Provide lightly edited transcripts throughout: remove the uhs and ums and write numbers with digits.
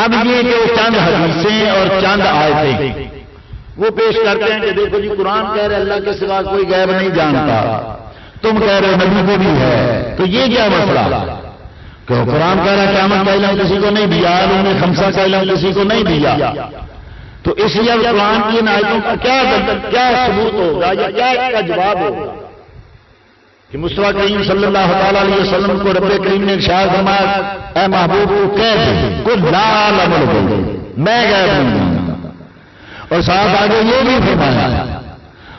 اب یہ کہ وہ چند حدیثیں اور چند آیتیں وہ پیش کرتے ہیں کہ دیکھو جی قرآن کہہ رہے اللہ کے سوا کوئی غیب نہیں جانتا، تم کہہ رہے ہو نبی کو بھی ہے، تو یہ کیا مسئلہ؟ کہ قرآن کہہ رہا ہے قیامت کا علم کسی کو نہیں دیا، انہوں نے خمسہ کا علم کسی کو نہیں دیا، تو اس لیے قرآن کی ان آیتوں کا کیا ثبوت ہوگا یا کیا اس کا جواب ہوگا کہ مصطفیٰ کریم صلی اللہ تعالیٰ علیہ وسلم کو رب کریم نے ارشاد فرمایا اے محبوب کو کہہ دے قل لا اعلم الغیب، میں غیب نہیں جانتا، اور ساتھ آگے یہ بھی فرمایا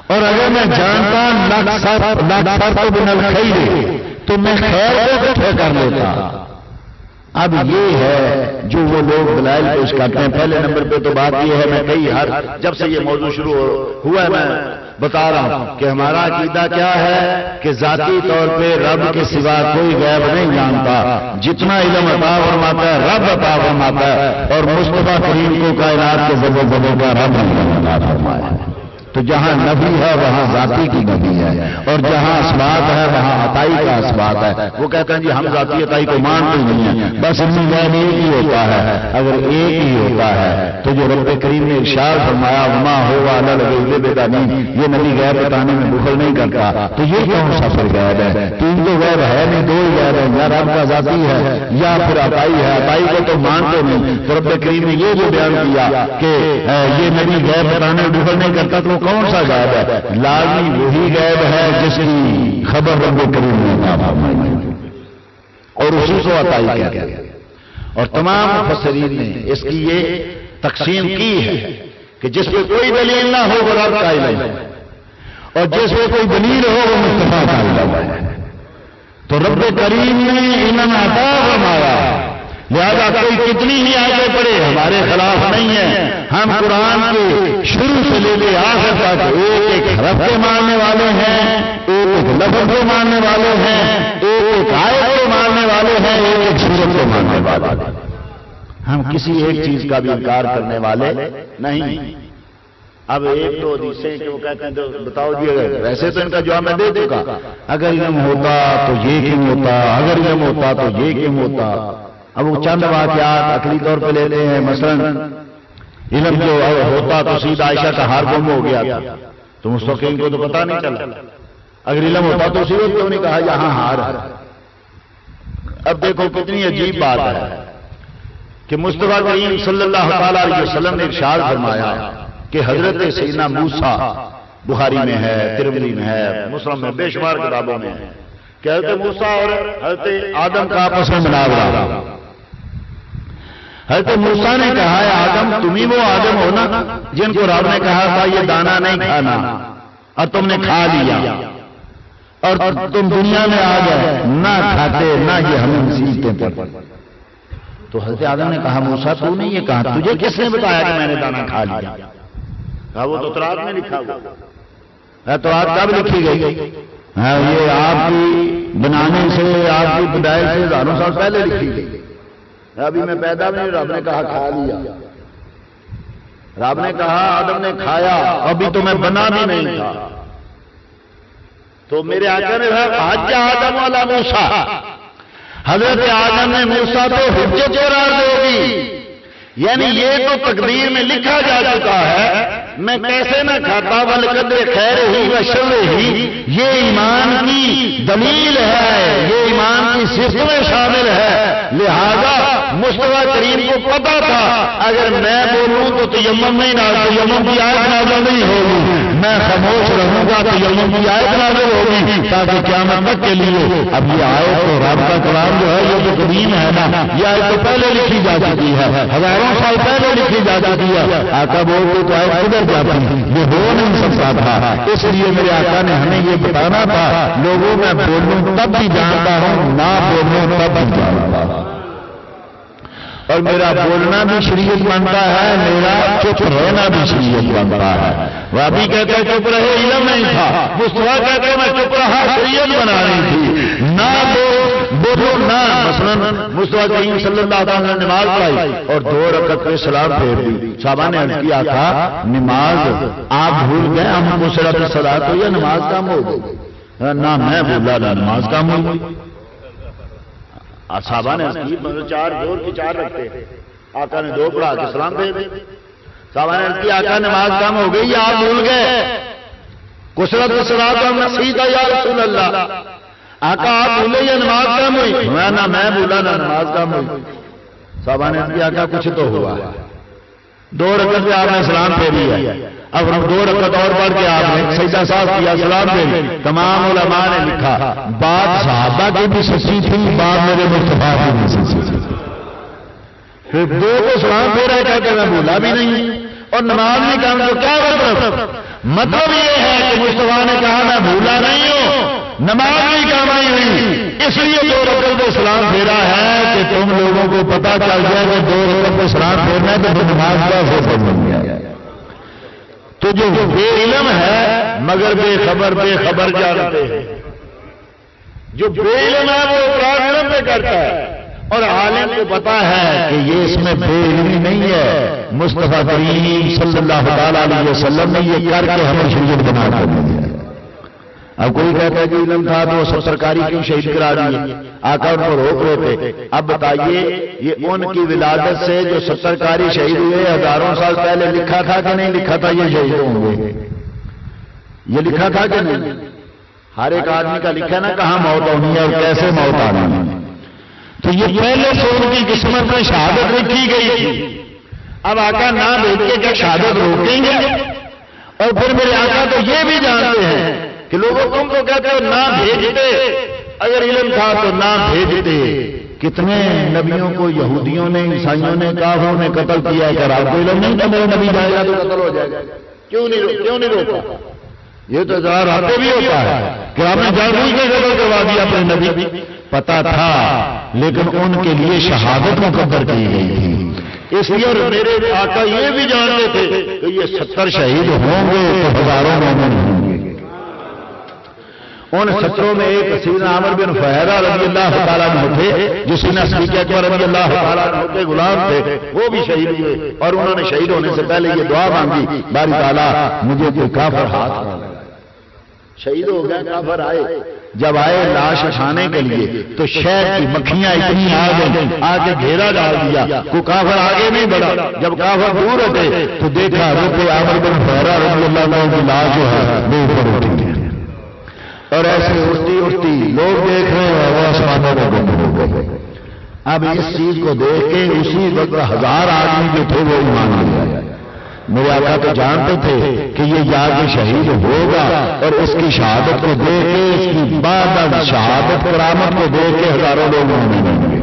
اور اگر میں جانتا لاکثرت من الخیر تو میں خیر کو اکٹھا کر لیتا۔ اب یہ ہے جو وہ لوگ دلائل پیش کرتے ہیں۔ پہلے نمبر پہ تو بات یہ ہے، میں جب سے یہ موضوع شروع ہوا ہے میں بتا رہا ہوں کہ ہمارا عقیدہ کیا ہے کہ ذاتی طور پہ رب کے سوا کوئی غیب نہیں جانتا، جتنا علم عطا فرماتا ہے رب عطا فرماتا ہے، اور مصطفیٰ کریم کو کائنات کے ذرے کا رب عطا فرمایا ہے۔ تو جہاں نبی ہے وہاں ذاتی کی نبی ہے، اور جہاں اسبات ہے وہاں عطائی کا اسبات ہے۔ وہ کہتے ہیں جی ہم ذاتی عطائی کو مانتے نہیں ہیں، بس ان میں ایک ہی ہوتا ہے۔ اگر ایک ہی ہوتا ہے تو جو رب کریم نے ارشاد فرمایا وما هو علی الغیب بدنین، یہ نبی غیب بتانے میں بخل نہیں کرتا، تو یہ کون سا پھر غیب ہے؟ تین تو غیب ہے نہیں، دو ہی غیب ہے، یا رب کا ذاتی ہے یا پھر عطائی ہے۔ عطائی کو تو مانتے نہیں، تو رب کریم نے یہ جو بیان کیا کہ یہ نبی غیب بتانے میں بخل نہیں کرتا، تو کون سا غیب ہے؟ لازمی وہی غیب ہے جس کی خبر رب کریم نے عطا فرمائی اور اسی کو عطائی کہتے ہیں۔ اور تمام مفسرین نے اس کی یہ تقسیم کی ہے کہ جس پہ کوئی دلیل نہ ہو وہ رب کا علم ہے، اور جس پہ کوئی دلیل ہو وہ مصطفیٰ کا علم ہے۔ تو رب کریم نے علم عطا فرمایا، لہذا کوئی کتنی ہی آگے پڑھے ہمارے خلاف نہیں ہے۔ ہم قرآن کے شروع سے لے کے آخر تک ایک ایک حرف کو ماننے والے ہیں، ایک ایک لفظ کو ماننے والے ہیں، ایک ایک آیت کو ماننے والے ہیں، ایک ایک سورت کو ماننے والے ہیں۔ ہم کسی ایک چیز کا بھی انکار کرنے والے نہیں۔ اب ایک دو حدیثیں کہ وہ کہتے ہیں تو بتاؤ جی ویسے تو ان کا جواب میں دے دوں گا، اگر علم ہوتا تو یہ کیوں ہوتا، اگر علم ہوتا تو یہ کیوں ہوتا۔ اب وہ چند واقعات عقلی طور پہ لیتے ہیں، مثلا علم جو ہوتا تو سیدھا عائشہ کا ہار گم ہو گیا تھا، تو مستقیم کو تو پتہ نہیں چلا۔ اگر علم ہوتا تو اسی وقت کیوں نہیں کہا یہاں ہار ہے۔ اب دیکھو کتنی عجیب بات ہے کہ مصطفیٰ کریم صلی اللہ تعالیٰ علیہ وسلم نے ارشاد فرمایا کہ حضرت سیدنا موسیٰ بخاری میں ہے، ترمذی میں ہے، مسلم میں، بے شمار کتابوں میں ہے کہ حضرت موسیٰ اور حضرت آدم کا آپس میں مناظرہ۔ حضرت موسیٰ نے کہا ہے آدم تم ہی وہ آدم ہو نا جن کو رب نے کہا تھا یہ دانا نہیں کھانا اور تم نے کھا لیا اور تم دنیا میں آ گئے، نہ کھاتے نہ یہ ہمیں نصیحتیں پر۔ تو حضرت آدم نے کہا موسیٰ تو نے یہ کہا، تجھے کس نے بتایا کہ میں نے دانا کھا لیا؟ کہا وہ تو تورات میں لکھا ہوا ہے۔ تورات کب لکھی گئی؟ یہ آپ کی بنانے سے، آپ کی پیدائش سے ہزاروں سال پہلے لکھی گئی۔ ابھی میں پیدا نہیں، رب نے کہا کھا لیا، رب نے کہا آدم نے کھایا، ابھی تو میں بنا بھی نہیں تھا۔ تو میرے آقا نے کہا حج آدم والا موسیٰ، حضرت آدم نے موسیٰ تو حجت قرار دے دی، یعنی یہ تو تقدیر میں لکھا جا چکا ہے، میں کیسے نہ کھاتا وَلْقَدْرِ خَيْرِهِ وَشَرِّهِ، یہ ایمان کی دلیل ہے، یہ ایمان کی صفت میں شامل ہے۔ لہذا مصطفیٰ کریم کو پتا تھا اگر میں بولوں تو تیمم نہیں نہ، تیمم کی آیت نازل نہیں ہوگی، میں خاموش رہوں گا تو تیمم کی آیت نازل ہوگی تاکہ قیامت تک کے لیے۔ اب یہ آیت تو رب کا کلام جو ہے یہ تو قدیم ہے نا، یہ آیت تو پہلے لکھی جا چکی ہے، ہزاروں سال پہلے لکھی جا چکی ہے۔ آقا بولتے تو آیت کدھر جاتی، یہ ہو نہیں سکتا تھا، اس لیے میرے آقا نے ہمیں یہ بتانا تھا لوگوں میں بولوں تب بھی جانتا ہوں، نہ بولوں تب بھی جانتا ہوں، اور میرا بولنا بھی شریعت بنتا ہے، میرا چپ رہنا بھی شریعت بنتا ہے۔ وابی کہتے ہیں چپ رہے علم نہیں تھا، مصطفیٰ کہتے ہیں میں چپ رہا شریعت بنانی تھی، نہ بولو نہ۔ مثلا مصطفیٰ کریم صلی اللہ علیہ وسلم نے نماز پڑھائی اور 2 رکعت پہ سلام پھیر دی، صحابہ نے عرض کیا تھا نماز آپ بھول گئے، ہم کو صلاۃ الصلاۃ ہو یا نماز کم ہو گئی؟ نہ میں بولا نہ نماز کم ہو گئی۔ صحابہ نے 4 زور کی 4 رکھتے آقا نے 2 پڑھا کے سلام دے دے. صحابہ نے عرض کی آقا نماز کم ہو گئی یا آپ بھول گئے؟ کثرت الصلاۃ نسیت یا رسول اللہ. آقا آپ بھولے یا نماز کم ہوئی؟ نہ میں بھولا نہ نماز کم ہوئی. صحابہ نے عرض کی آقا کچھ تو ہوا. 2 رکعت پہ آپ نے سلام پھیری ہے. اب 2 رکعت اور پڑھ کے آپ نے سجدہ صاف کیا, سلام پھیری. تمام علماء نے لکھا بات صحابہ کی بھی سچی تھی, بات میرے مصطفیٰ کی بھی سچی تھی. پھر 2 کو سلام پھیرا کہتے میں بھولا بھی نہیں اور نماز نہیں کام. تو کیا مطلب یہ ہے کہ مصطفیٰ نے کہا میں بھولا نہیں ہوں, نماز نہیں کامائی ہوئی, اس لیے 2 رکعت پہ سلام پھیرا ہے کہ تم لوگوں کو پتا چل جائے کہ 2 رکعت پہ سلام پھیرنا ہے تو پھر نماز کا ہو گیا. تو جو بے علم ہے مگر بے خبر جانتے ہیں. جو بے علم ہے وہ اقرار علم پہ کرتا ہے اور عالم کو پتا ہے کہ یہ اس میں بے علمی نہیں ہے. مصطفیٰ کریم صلی اللہ علیہ وسلم نے یہ کر کے ہمیں شریعت بنا کر دیا. اب کوئی کہتا ہے کہ علم تھا تو 70 قاری کیوں شہید کرا دیے؟ آقا ان کو روک رہے تھے. اب بتائیے یہ ان کی ولادت سے جو 70 قاری شہید ہوئے ہزاروں سال پہلے لکھا تھا کہ نہیں لکھا تھا یہ شہید ہوں گے؟ یہ لکھا تھا کہ نہیں؟ ہر ایک آدمی کا لکھا نا کہاں موت ہونی ہے اور کیسے موت آنی ہے. تو یہ پہلے سے ان کی قسمت میں شہادت لکھی گئی تھی. اب آقا نہ بھیج کے کیا شہادت روکیں گے؟ اور پھر میرے آقا تو یہ بھی جانتے ہیں کہ لوگوں تم تو کہتے ہو نہ بھیجتے, اگر علم تھا تو نہ بھیجتے. کتنے نبیوں کو یہودیوں نے, عیسائیوں نے, کافروں نے قتل کیا ہے. اگر آپ کو علم نہیں تھا میرے نبی جائے گا تو قتل ہو جائے گا, کیوں نہیں روکا؟ یہ تو ظاہر آتے بھی ہوتا ہے کہ آپ نے جان بوجھ کے قتل کروا دیا اپنے نبی. پتا تھا لیکن ان کے لیے شہادت مقدر کی گئی تھی. اس لیے اور میرے آقا یہ بھی جانتے تھے کہ یہ 70 شہید ہوں گے تو ہزاروں مومن ہوں گے. ان 70 میں ایک سیدنا عامر بن فہیرہ رضی اللہ تعالیٰ عنہ تھے جو سیدنا صدیق اکبر رضی اللہ تعالیٰ عنہ کے غلام تھے. وہ بھی شہید ہوئے اور انہوں نے شہید ہونے سے پہلے یہ دعا مانگی باری تعالیٰ مجھے کوئی کافر ہاتھ نہ لگائے. شہید ہو گئے, کافر آئے. جب آئے لاش اٹھانے کے لیے تو شہد کی مکھیاں اتنی آ گئی, آ کے گھیرا ڈال دیا. کوئی کافر آگے نہیں بڑھا. جب کافر دور ہٹے تو دیکھا رب عامر بن فہیرہ رضی اللہ عنہ کی لاش جو ہے وہ اوپر اٹھی ہے اور ایسے اٹھتی لوگ دیکھ رہے ہیں وہ آسمانوں میں بند ہو گئے. اب اس چیز کو دیکھ کے اسی وقت 1000 آدمی جو تھے وہ ایمان لے آئے. میرے آقا تو جانتے تھے کہ یہ جا کے شہید ہوگا اور اس کی شہادت کو دیکھ کے, اس کی بعد شہادت کرامت کو دیکھ کے ہزاروں لوگ مومن ہوں گے.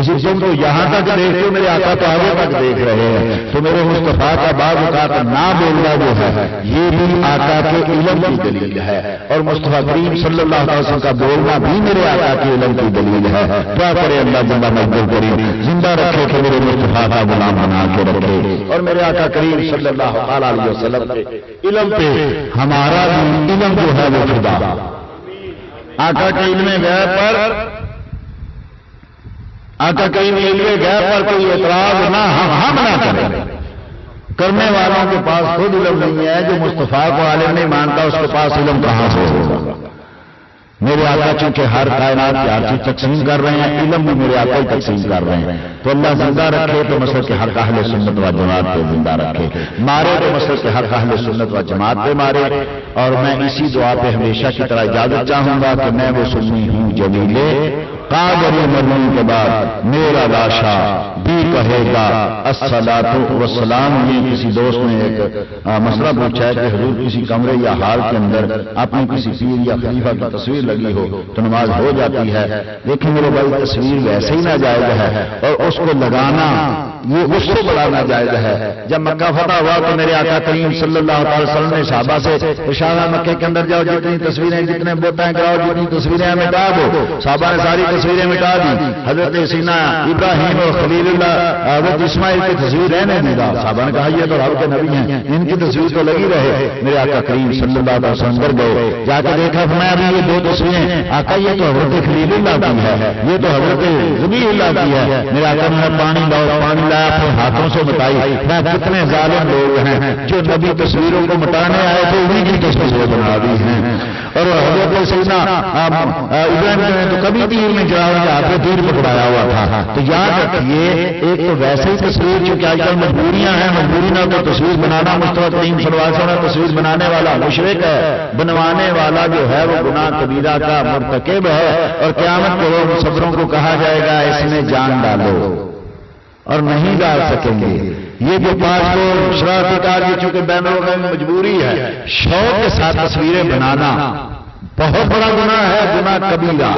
اسی تم تو یہاں تک دیکھتے ہو, میرے آقا تو آگے تک دیکھ رہے ہیں. تو میرے مصطفیٰ کا بعض اوقات نہ بولنا جو ہے یہ بھی آقا کے علم کی دلیل ہے اور مصطفیٰ کریم صلی اللہ علیہ وسلم کا بولنا بھی میرے آقا کے علم کی دلیل ہے. کیا کرے اللہ زندہ مقبول کریم زندہ رکھے کہ میرے مصطفیٰ کا غلام بنا کے رکھے اور میرے آقا کریم صلی اللہ علیہ وسلم کے علم پہ ہمارا بھی علم جو ہے وہ خدا. آقا کے علم غیب پر آقا کہیں علم غیب پر کوئی اعتراض نہ ہم نہ کریں. کرنے والوں کے پاس خود علم نہیں ہے. جو مصطفیٰ کو عالم نہیں مانتا اس کے پاس علم کہاں سے ہوگا؟ میرے آقا چونکہ ہر کائنات کی ہر چیز تقسیم کر رہے ہیں, علم بھی میرے آقا ہی تقسیم کر رہے ہیں. تو اللہ زندہ رکھے تو مسلک کے ہر اہل سنت و جماعت پہ زندہ رکھے, مارے تو مسلک کے ہر اہل سنت و جماعت پہ مارے. اور میں اسی دعا پہ ہمیشہ کی طرح اجازت چاہوں گا کہ میں وہ سنی ہوں جمیلے قادر مرنے کے بعد میرا لاشا بھی کہے گا الصلاۃ والسلام. یہ کسی دوست نے ایک مسئلہ پوچھا ہے کہ حضور کسی کمرے یا ہال کے اندر اپنی کسی پیر یا خلیفہ کی تصویر لگی ہو تو نماز ہو جاتی ہے. لیکن میرے بھائی تصویر ویسے ہی ناجائز ہے اور اس کو لگانا یہ اس سے بڑا ناجائز ہے. جب مکہ فتح ہوا تو میرے آقا کریم صلی اللہ علیہ وسلم نے صحابہ سے ارشاد مکے کے اندر جاؤ, جتنی تصویریں جتنے بتیں کراؤ, جتنی تصویریں مٹا دو. صحابہ نے ساری تصویریں مٹا دی. حضرت سینا ابراہیم اور خلیل اللہ حضرت اسماعیل کی تصویر رہنے دی. صحابہ نے کہا یہ تو رب کے نبی ہیں, ان کی تصویر تو لگی رہے. میرے آقا کریم صلی اللہ علیہ وسلم اندر گئے, جا کے دیکھا فرمایا ابھی یہ 2 تصویریں آقا یہ تو حضرت خلیل اللہ کی ہے، یہ تو حضرت ذبیح اللہ کی ہے، میرے آقا نے پانی لاؤ، پانی لایا اپنے ہاتھوں سے بتائی۔ کتنے ظالم لوگ ہیں جو نبی تصویروں کو مٹانے آئے تھے انہیں کی تصویریں بنا دی ہیں۔ اور حضرت سیدنا ابراہیم نے تو کبھی تیر میں جڑا کے ہاتھ میں تیر پکڑایا ہوا تھا۔ تو یاد رکھیے ایک تو ویسے ہی تصویر جو کہ آج کل مجبوریاں ہیں، مجبوری نہ تو تصویر بنانا مصطفیٰ کریم صلی اللہ علیہ وسلم تصویر بنانے والا مشرک ہے، بنوانے والا جو ہے وہ گناہ کبیرہ کا مرتکب ہے، اور قیامت کو مصوروں کو کہا جائے گا اس میں جان ڈالو، اور نہیں ڈال سکیں گے۔ یہ جو 5 کو شرارتی کار یہ چونکہ بین الاقوامی مجبوری ہے، شوق کے ساتھ تصویریں بنانا بہت بڑا گناہ ہے، گناہ کبیرہ،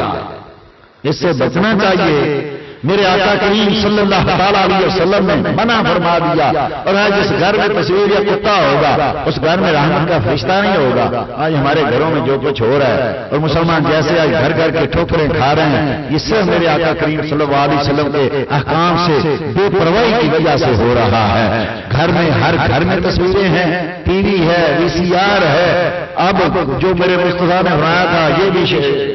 اس سے بچنا چاہیے۔ میرے آقا کریم صلی اللہ علیہ وسلم نے منع فرما دیا، اور آج جس گھر میں تصویر یا کتا ہوگا اس گھر میں رحمت کا فرشتہ نہیں ہوگا۔ آج ہمارے گھروں میں جو کچھ ہو رہا ہے، اور مسلمان جیسے آج گھر گھر کے ٹھوکریں کھا رہے ہیں، یہ سب میرے آقا کریم صلی اللہ علیہ وسلم کے احکام سے بے پرواہی کی وجہ سے ہو رہا ہے۔ گھر میں ہر گھر میں تصویریں ہیں، ٹی وی ہے، VCR ہے۔ اب جو میرے مصطفیٰ نے فرمایا تھا یہ بھی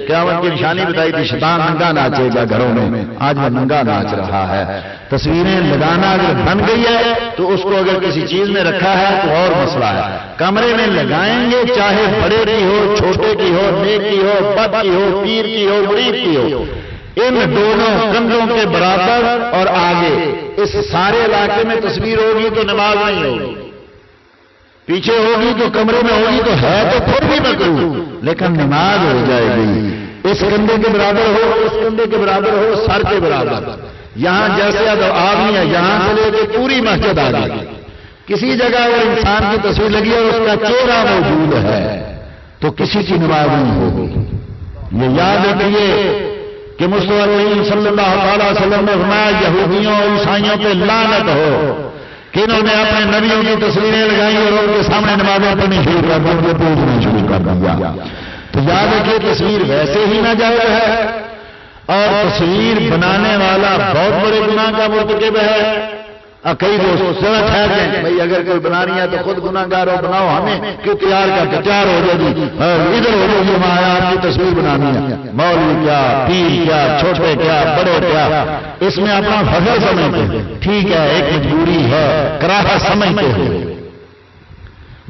قیامت کی نشانی بتائی تھی، شیطان ننگا ناچے گا گھروں میں، آج وہ ننگا ناچ رہا ہے۔ تصویریں لگانا اگر بن گئی ہے تو اس کو اگر کسی چیز میں رکھا ہے تو اور مسئلہ ہے۔ کمرے میں لگائیں گے چاہے بڑے کی ہو، چھوٹے کی ہو، نیک کی ہو، بد کی ہو، پیر کی ہو، مرید کی ہو، ان دونوں کندھوں کے برابر اور آگے اس سارے علاقے میں تصویر ہوگی تو نماز نہیں ہوگی، پیچھے ہوگی تو کمرے میں ہوگی تو ہے تو پھر بھی مکروہ، لیکن نماز ہو جائے گی۔ اس کندھے کے برابر ہو، اس کندھے کے برابر ہو، سر کے برابر، یہاں جیسے آدمی ہے یہاں سے لے کے پوری مسجد آ گئی۔ کسی جگہ اگر انسان کی تصویر لگی ہے اور اس کا چہرہ موجود ہے تو کسی کی نماز نہیں ہوگی۔ یہ یاد رکھیے کہ مصطفیٰ کریم صلی اللہ علیہ وسلم نے فرمایا یہودیوں اور عیسائیوں پہ لعنت ہو کہ انہوں نے اپنے نبیوں کی تصویریں لگائی اور ان کے سامنے نمازیں پڑھنی شروع کر دی، ان کو پوجنا شروع کر دیا۔ تو یاد رکھیے تصویر ویسے ہی ناجائز ہے، اور تصویر بنانے والا بہت بڑے گناہ کا مرتکب ہے۔ کئی دوست ذرا ٹھہر جائیں بھائی، اگر کوئی بنا رہی ہے تو خود گناہ گار ہو، بناؤ ہمیں کیوں تیار کر کے تیار ہو جائے گی، ادھر ہو جائے گی، وہاں آپ کی تصویر بنانی ہے۔ مولوی کیا، پیر کیا، چھوٹے کیا، بڑے کیا، اس میں اپنا فخر سمجھتے ہیں، ٹھیک ہے ایک مجبوری ہے، کراہت سمجھتے ہیں،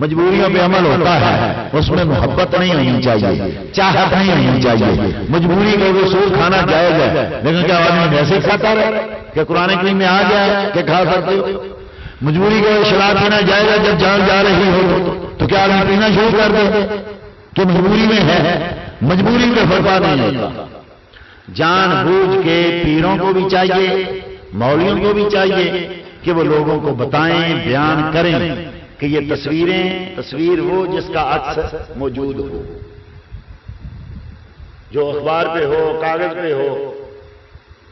مجبوریوں پہ عمل ہوتا ہے، اس میں محبت نہیں ہونی چاہیے، چاہت نہیں ہونی چاہیے۔ مجبوری کا اصول کھانا جائز ہے، لیکن کیا آدمی ویسے ہی کھاتا رہے کہ قرآن کریم میں آ گیا کہ کھا سکتے ہو؟ مجبوری کا شراب پینا جائز ہے، جب جان جا رہی ہو تو کیا آدمی پینا شروع کر دے کہ مجبوری میں ہے؟ مجبوری میں فرقہ نہیں ہوتا۔ جان بوجھ کے پیروں کو بھی چاہیے، مولویوں کو بھی چاہیے کہ وہ لوگوں کو بتائیں، بیان کریں کہ یہ تصویر وہ جس کا عکس موجود ہو، جو اخبار پہ ہو، کاغذ پہ ہو۔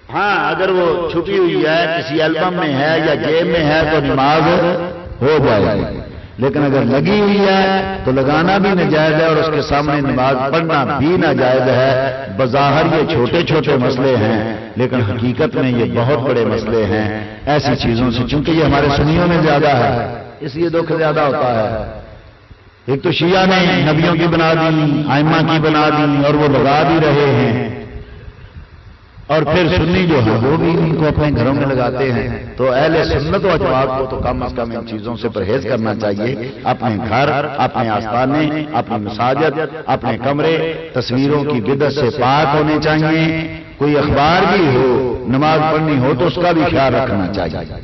ہاں اگر وہ چھپی ہوئی ہے، کسی البم میں ہے یا جیب میں ہے تو نماز ہو جائے گی، لیکن اگر لگی ہوئی ہے تو لگانا بھی ناجائز ہے اور اس کے سامنے نماز پڑھنا بھی ناجائز ہے۔ بظاہر یہ چھوٹے چھوٹے مسئلے ہیں لیکن حقیقت میں یہ بہت بڑے مسئلے ہیں۔ ایسی چیزوں سے چونکہ یہ ہمارے سنیوں میں زیادہ ہے اس لیے دکھ زیادہ ہوتا ہے۔ ایک تو شیعہ نے نبیوں کی بنا دی، ائمہ کی بنا دی اور وہ لگا بھی رہے ہیں، اور پھر سنی جو ہے وہ بھی ان کو اپنے گھروں میں لگاتے ہیں۔ تو اہل سنت و جماعت کو تو کم از کم ان چیزوں سے پرہیز کرنا چاہیے۔ اپنے گھر، اپنے آستانے، اپنی مساجد، اپنے کمرے تصویروں کی بدعت سے پاک ہونے چاہیے۔ کوئی اخبار بھی ہو، نماز پڑھنی ہو تو اس کا بھی خیال رکھنا چاہیے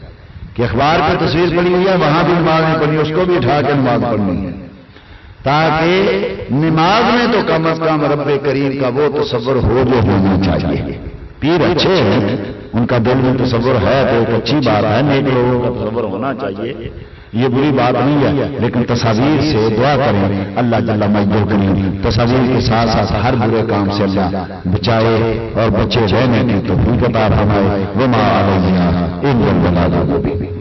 کہ اخبار پہ تصویر پڑی ہوئی ہے وہاں بھی نماز نہیں پڑھنی، اس کو بھی اٹھا کے نماز پڑھنی ہے، تاکہ نماز میں تو کم از کم رب کریم کا وہ تصور ہو جو ہونا چاہیے۔ پیر اچھے ہیں، ان کا دل میں تصور ہے تو ایک اچھی بات ہے، نیک لوگوں کا تصور ہونا چاہیے، یہ بری بات نہیں ہے، لیکن تصاویر سے دعا کریں اللہ جل مجدہ کریم تصاویر کے ساتھ ساتھ ہر برے کام سے اللہ بچائے اور بچے رہنے کی توفیق عطا فرمائے۔ وما علینا الا البلاغ المبین۔